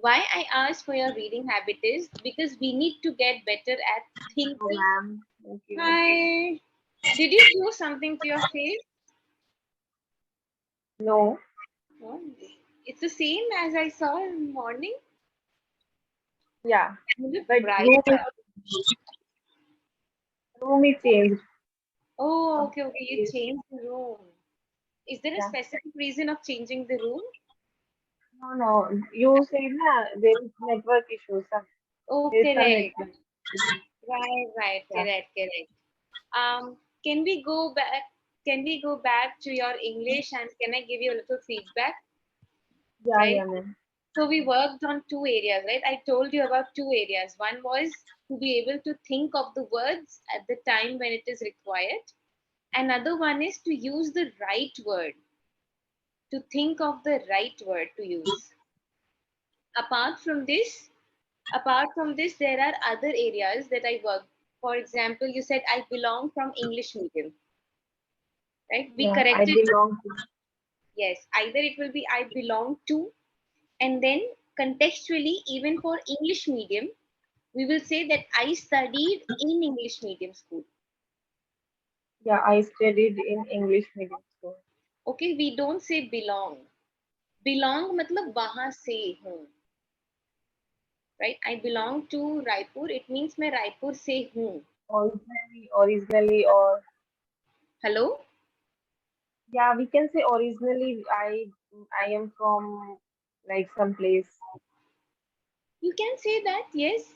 Why I asked for your reading habit is because we need to get better at Oh, thinking. ma'am. Thank you. Hi. Did you do something to your face? No. No. It's the same as I saw in the morning. Yeah. You look But brighter. room is changed. Oh, Uh, okay, okay. You yes. changed the room. Is there a Yeah. specific reason of changing the room? No, no. You said na, there is network issues. Oh, There is some correct. network. Right, right, Yeah. correct, correct. Can we go back? Can we go back to your English and can I give you a little feedback? Yeah, Right. yeah, ma'am. So we worked on two areas, right? I told you about two areas. One was to be able to think of the words at the time when it is required. Another one is to use the right word, to think of the right word to use. Apart from this, apart from this, there are other areas that I work. For example, you said I belong from English medium, right? We Yeah, I corrected, belong to. yes, either it will be I belong to, and then contextually, even for English medium, we will say that I studied in English medium school. Yeah, I studied in English medium school. Okay, we don't say belong. Belong मतलब वहां से हूँ, right? I belong to Raipur. It means मैं रायपुर से हूँ. Originally, or Hello? yeah, we can say originally. I am from like some place. You can say that, yes.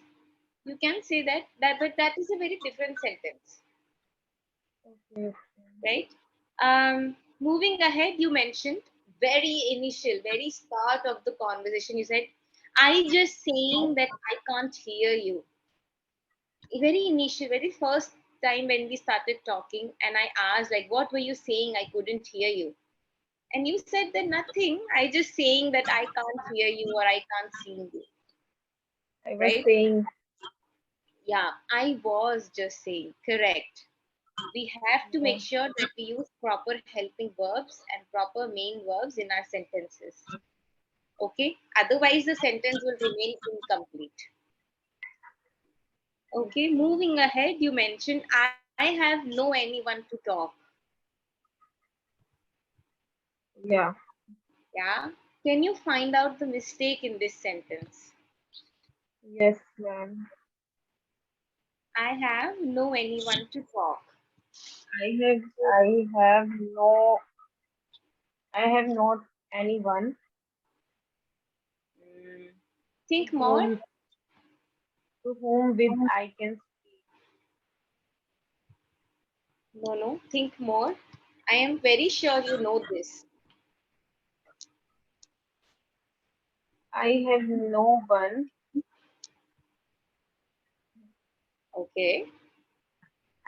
You can say that, but that is a very different sentence, Okay. right? Moving ahead, you mentioned very initial, very start of the conversation. You said, I just saying that I can't hear you. Very initial, very first time when we started talking, and I asked, like, what were you saying? I couldn't hear you. And you said that nothing. I just saying that I can't hear you or I can't see you, I was right? saying, Yeah, I was just saying, correct. We have to make yeah, sure that we use proper helping verbs and proper main verbs in our sentences. Okay? Otherwise, the sentence will remain incomplete. Okay, moving ahead, you mentioned I have no anyone to talk. yeah, Yeah. Can you find out the mistake in this sentence? yes, ma'am. I have no anyone to talk. I have, I have no, I have not anyone Mm, to think more. whom, to whom with I can speak. No, no, think more. I am very sure you know this. I have no one. Okay.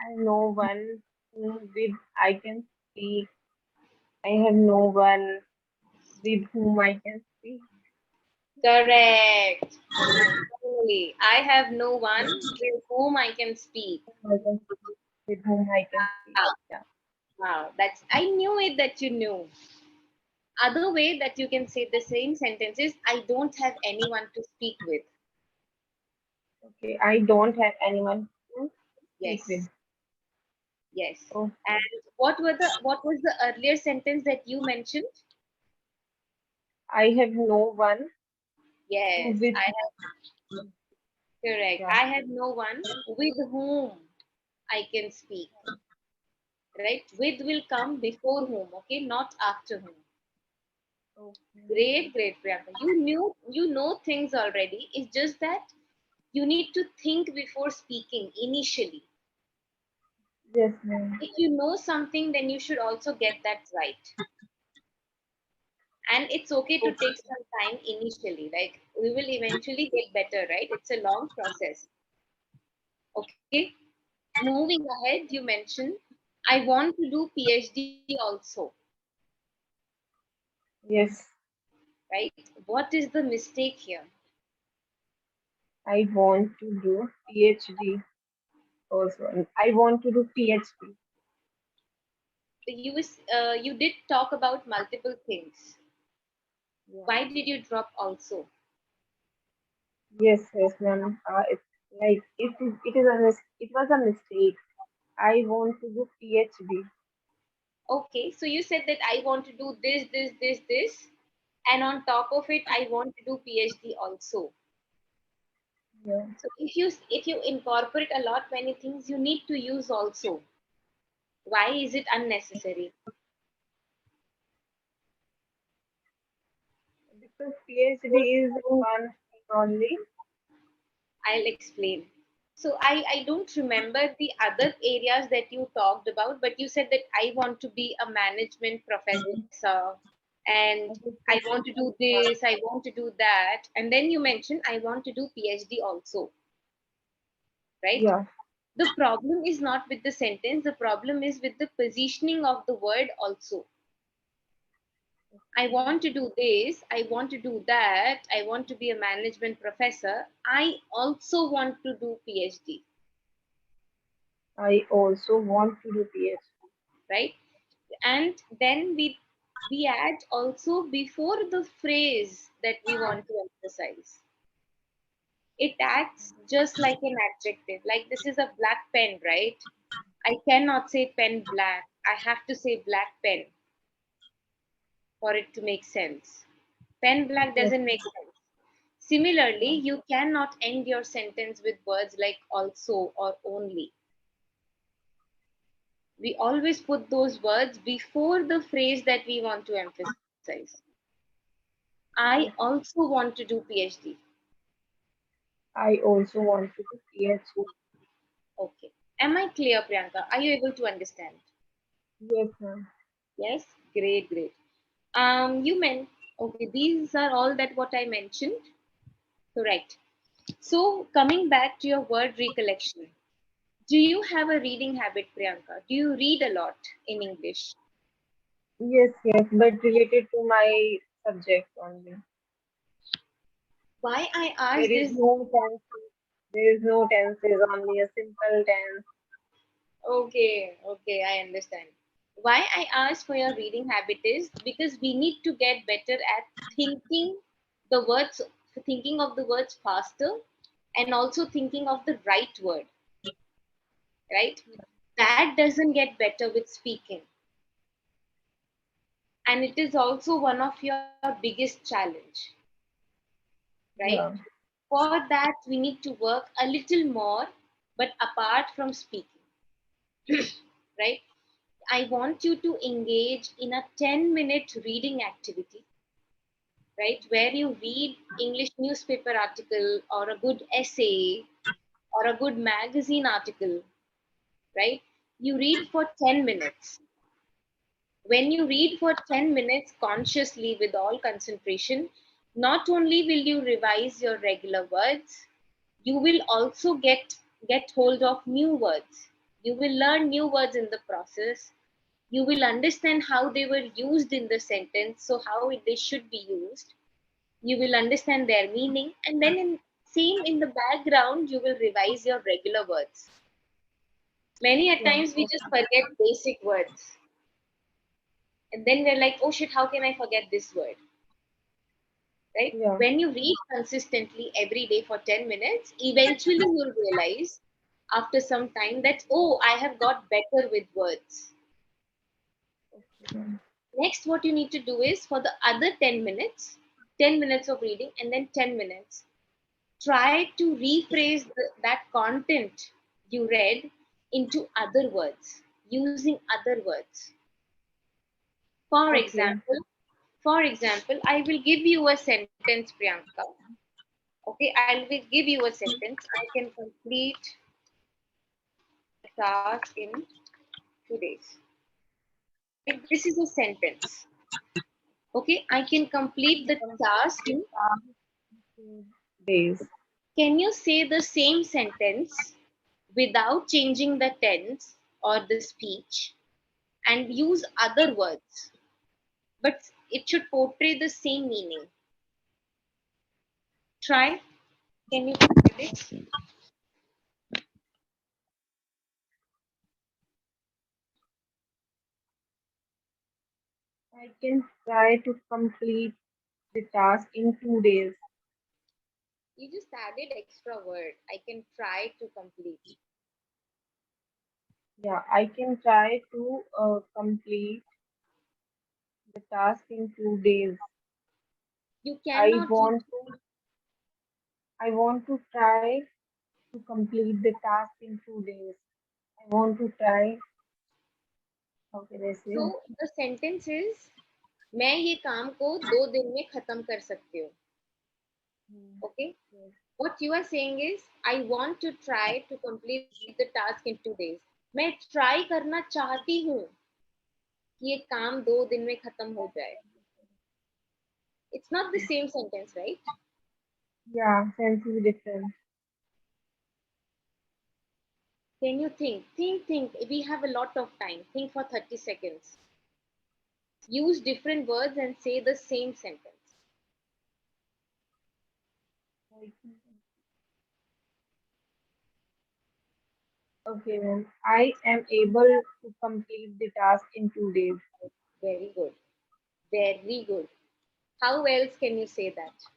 I have no one whom with I can speak. I have no one with whom I can speak. Correct. Totally. I have no one with whom I can speak. I can speak with whom I can speak. Wow. Yeah. Wow. That's I knew it that you knew. Other way that you can say the same sentence is I don't have anyone to speak with. Okay. I don't have anyone to speak with. Yes. Yes. And Okay. what was the earlier sentence that you mentioned? I have no one to Yes, with I have correct. yeah. I have no one with whom I can speak. Right? With will come before whom, okay, not after whom. Okay. Great, great, Priyanka. You know things already. It's just that you need to think before speaking initially. Yes, ma'am. If you know something, then you should also get that right. And it's okay to take Okay. some time initially. Like we will eventually get better, right? It's a long process. Okay. Moving ahead, you mentioned I want to do PhD also, Yes. right? What is the mistake here? I want to do PhD also. I want to do PhD. You did talk about multiple things. Yeah. Why did you drop also? Yes, ma'am. It's like it was a mistake. I want to do PhD. Okay, so you said that I want to do this, and on top of it, I want to do PhD also. Yeah. So if you incorporate a lot many things, you need to use also. Why is it unnecessary? Because PhD is one thing only. I'll explain. So I don't remember the other areas that you talked about, but you said that I want to be a management professor and I want to do this, I want to do that. And then you mentioned I want to do PhD also, right? Yeah. The problem is not with the sentence, the problem is with the positioning of the word also. I want to do this, I want to do that, I want to be a management professor, I also want to do PhD, I also want to do PhD. right? And then we add also before the phrase that we want to emphasize. It acts just like an adjective. Like this is a black pen, right? I cannot say pen black. I have to say black pen for it to make sense. Pen black Yes. doesn't make sense. Similarly, Yeah. you cannot end your sentence with words like also or only. We always put those words before the phrase that we want to emphasize. I Yes. also want to do PhD. I also want to do PhD. Okay. Am I clear, Priyanka? Are you able to understand? Yes, ma'am. Yes? Great, great. You meant, okay, these are all that what I mentioned. Correct. So, coming back to your word recollection, do you have a reading habit, Priyanka? Do you read a lot in English? Yes, but related to my subject only. Why I There ask is this? no tense. There is no tenses, only a simple tense. Okay, okay, I understand. Why I asked for your reading habit is because we need to get better at thinking the words, thinking of the words faster, and also thinking of the right word, right? That doesn't get better with speaking. And it is also one of your biggest challenge, right? Yeah, For that, we need to work a little more, but apart from speaking, right? I want you to engage in a 10-minute reading activity, right? Where you read English newspaper article or a good essay or a good magazine article, right? You read for 10 minutes. When you read for 10 minutes consciously with all concentration, not only will you revise your regular words, you will also get hold of new words. You will learn new words in the process. You will understand how they were used in the sentence, so how they should be used. You will understand their meaning, and then in the background you will revise your regular words. Many a yeah, times we just forget basic words, and then we're like, oh shit, how can I forget this word, right? yeah. When you read consistently every day for 10 minutes, eventually you'll realize after some time that, oh, I have got better with words. Okay. Next, what you need to do is for the other 10 minutes, 10 minutes of reading and then 10 minutes, try to rephrase that content you read into other words, using other words. For Okay. example, for example, I will give you a sentence, Priyanka. Okay, I will give you a sentence. I can complete the task in 2 days. Right? This is a sentence. Okay, I can complete the task in. 2 days. Can you say the same sentence without changing the tense or the speech and use other words? But it should portray the same meaning. Try. Can you try this? I can try to complete the task in 2 days. You just added extra word. I can try to complete. Yeah, I can try to complete the task in 2 days. You I cannot use want to I want to try to complete the task in 2 days. I want to try. How can I so say? the sentence is मैं ये काम को 2 दिन में खत्म कर सकती हूँ. Hmm, Okay. yes. What you are saying is I want to try to complete the task in 2 days. मैं ट्राई करना चाहती हूँ कि ये काम 2 दिन में खत्म हो जाए. It's not the same sentence, right? Yeah, sense is different. Can you think, we have a lot of time, think for 30 seconds, use different words and say the same sentence. Like, okay, ma'am. I am able to complete the task in 2 days. Very good, very good. How else can you say that?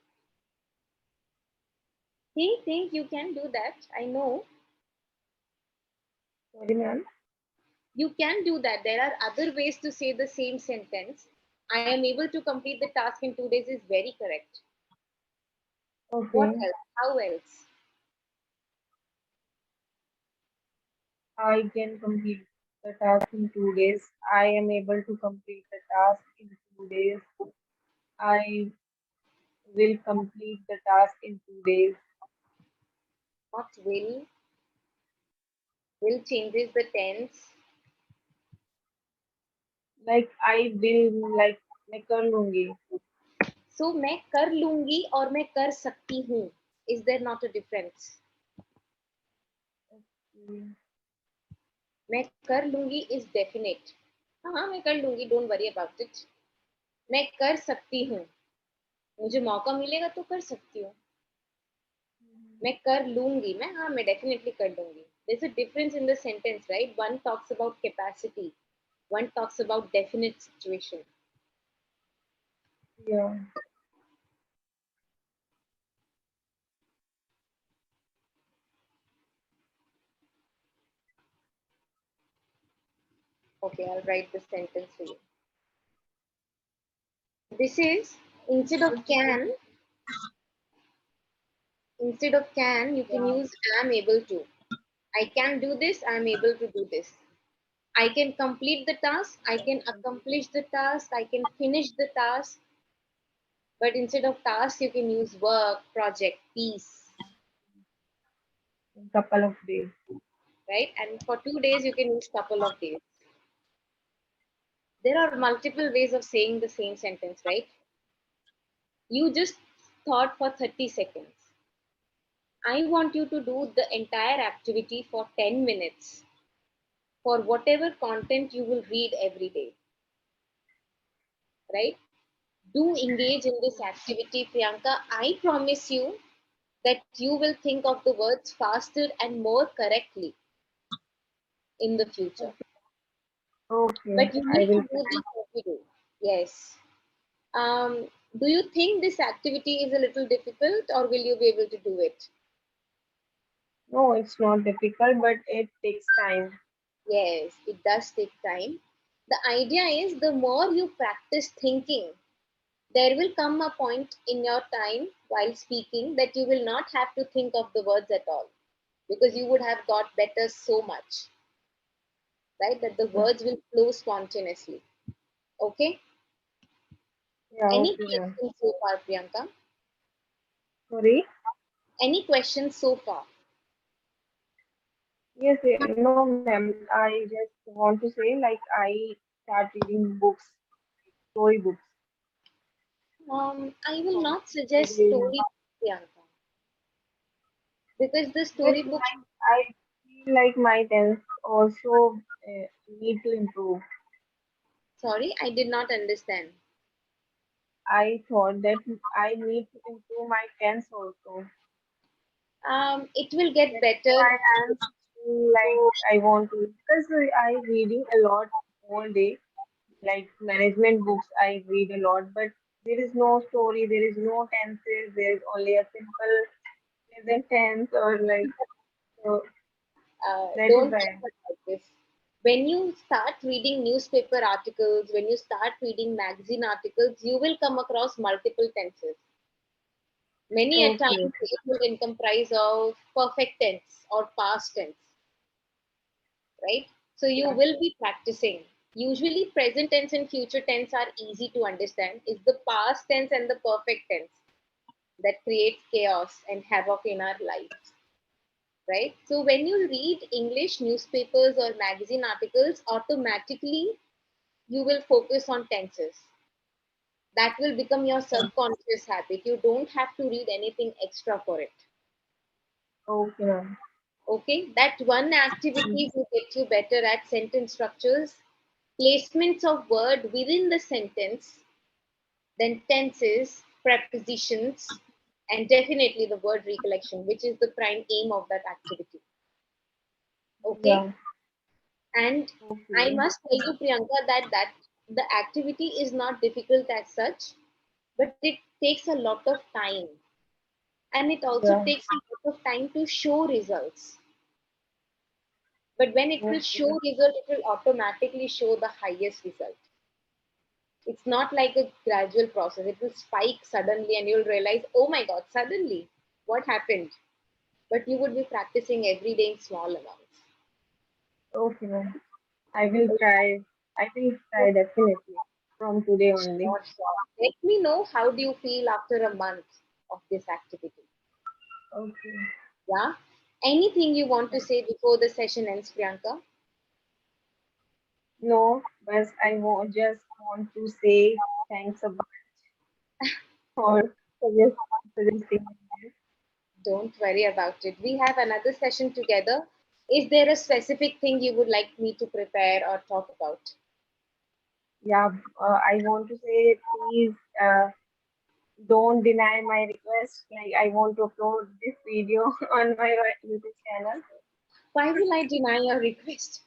Think, you can do that, I know. Sorry, ma'am. You can do that. There are other ways to say the same sentence. I am able to complete the task in 2 days is very correct. What Okay. else? How else? I can complete the task in 2 days. I am able to complete the task in 2 days. I will complete the task in 2 days. Not will. Will changes the tense. Like I will, like मैं कर लूंगी. So मैं कर लूंगी और मैं कर सकती हूँ. Is there not a difference? Okay. मैं कर लूंगी is definite. हाँ मैं कर लूंगी, don't worry about it. मैं कर सकती हूँ, मुझे मौका मिलेगा तो कर सकती हूँ. मैं कर लूंगी, मैं definitely कर लूंगी. There's a difference in the sentence, right? One talks about capacity, one talks about definite situation. Yeah. Okay, I'll write the sentence for you. This is instead of can, you can Yeah. use am able to. I can do this, I'm able to do this. I can complete the task, I can accomplish the task, I can finish the task. But instead of task, you can use work, project, piece, In couple of days. right? And for 2 days, you can use couple of days. There are multiple ways of saying the same sentence, right? You just thought for 30 seconds. I want you to do the entire activity for 10 minutes for whatever content you will read every day, right? Do engage in this activity, Priyanka. I promise you that you will think of the words faster and more correctly in the future. Okay. But you I need to will do try. this every day. Yes. Do you think this activity is a little difficult or will you be able to do it? No, it's not difficult, but it takes time. Yes, it does take time. The idea is the more you practice thinking, there will come a point in your time while speaking that you will not have to think of the words at all because you would have got better so much, right? That the words will flow spontaneously. Okay? Yeah, Any okay, ma'am. questions so far, Priyanka? Sorry? Any questions so far? Yes, no, ma'am. I just want to say, like, I start reading books, story books. I will From not suggest reading. story, Priyanka, because the Because storybook. I feel like my tense also need to improve. Sorry, I did not understand. I thought that I need to improve my tense also. It will get That's better. why I'm like I want to because I reading a lot all day. Like management books, I read a lot, but there is no story, there is no tenses, there is only a simple. present tense or like so that is Don't think why. about this. When you start reading newspaper articles, when you start reading magazine articles, you will come across multiple tenses. Many a time Okay. it will comprise of perfect tense or past tense, right? So you Yeah. will be practicing. Usually present tense and future tense are easy to understand. It's the past tense and the perfect tense that creates chaos and havoc in our lives, right? So when you read English newspapers or magazine articles, automatically you will focus on tenses. That will become your subconscious habit. You don't have to read anything extra for it. Okay, ma'am. Okay, that one activity will get you better at sentence structures, placements of word within the sentence, then tenses, prepositions, and definitely the word recollection, which is the prime aim of that activity. Okay, Yeah. and I Okay. must tell you, Priyanka, that the activity is not difficult as such, but it takes a lot of time, and it also Yeah. takes a lot of time to show results. But when it will show Okay. result, it will automatically show the highest result. It's not like a gradual process. It will spike suddenly and you'll realize, oh my God, suddenly, what happened? But you would be practicing every day in small amounts. Okay, ma'am. I will try. I will try definitely from today only. Sure, sure. Let me know how do you feel after a month of this activity. Okay. Yeah. Anything you want to Yeah. say before the session ends, Priyanka? No, but just want to say thanks a bunch for suggest, suggesting this. Don't worry about it. We have another session together. Is there a specific thing you would like me to prepare or talk about? Yeah, I want to say please don't deny my request. Like I want to upload this video on my YouTube channel. Why will I deny your request?